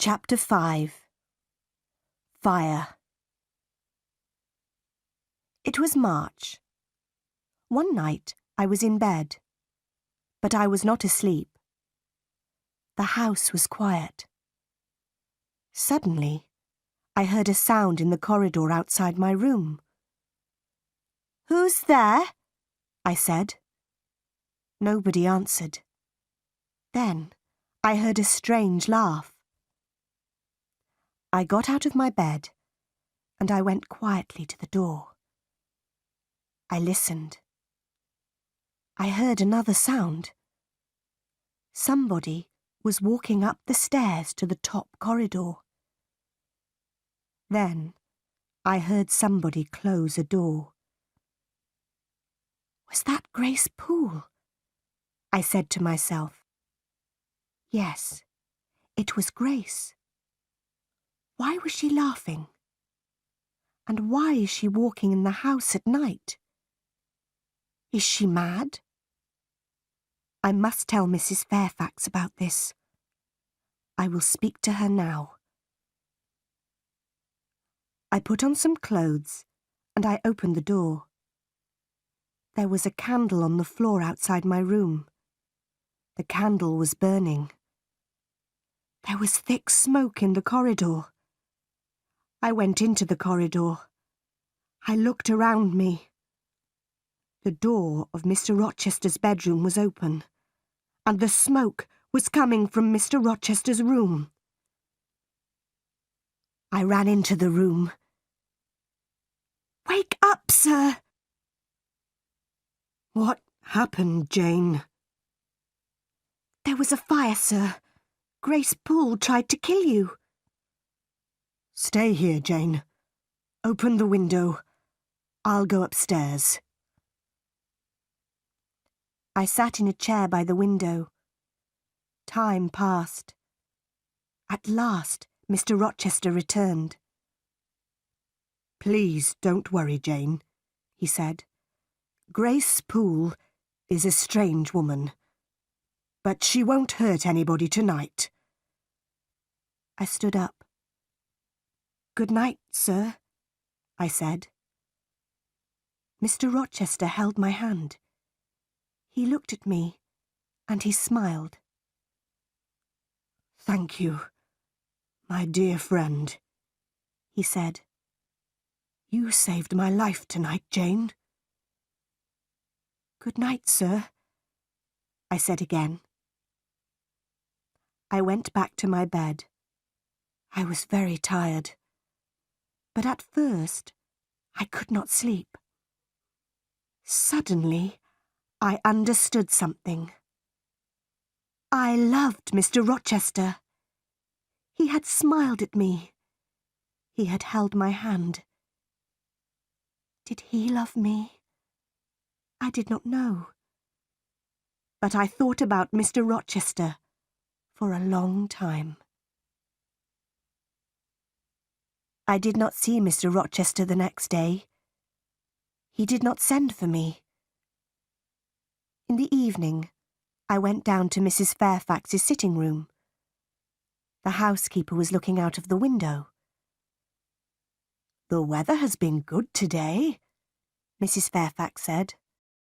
Chapter 5. Fire. It was March. One night I was in bed, but I was not asleep. The house was quiet. Suddenly, I heard a sound in the corridor outside my room. "Who's there?" I said. Nobody answered. Then I heard a strange laugh. I got out of my bed and I went quietly to the door. I listened. I heard another sound. Somebody was walking up the stairs to the top corridor. Then I heard somebody close a door. Was that Grace Poole? I said to myself. Yes, it was Grace. Why was she laughing? And why is she walking in the house at night? Is she mad? I must tell Mrs. Fairfax about this. I will speak to her now. I put on some clothes and I opened the door. There was a candle on the floor outside my room. The candle was burning. There was thick smoke in the corridor. I went into the corridor. I looked around me. The door of Mr. Rochester's bedroom was open, and the smoke was coming from Mr. Rochester's room. I ran into the room. "Wake up, sir!" "What happened, Jane?" "There was a fire, sir. Grace Poole tried to kill you." "Stay here, Jane. Open the window. I'll go upstairs." I sat in a chair by the window. Time passed. At last, Mr. Rochester returned. "Please don't worry, Jane," he said. "Grace Poole is a strange woman, but she won't hurt anybody tonight." I stood up. "Good night, sir," I said. Mr. Rochester held my hand. He looked at me, and he smiled. "Thank you, my dear friend," he said. "You saved my life tonight, Jane." "Good night, sir," I said again. I went back to my bed. I was very tired, but at first I could not sleep. Suddenly, I understood something. I loved Mr. Rochester. He had smiled at me. He had held my hand. Did he love me? I did not know. But I thought about Mr. Rochester for a long time. I did not see Mr. Rochester the next day. He did not send for me. In the evening, I went down to Mrs. Fairfax's sitting room. The housekeeper was looking out of the window. "The weather has been good today," Mrs. Fairfax said.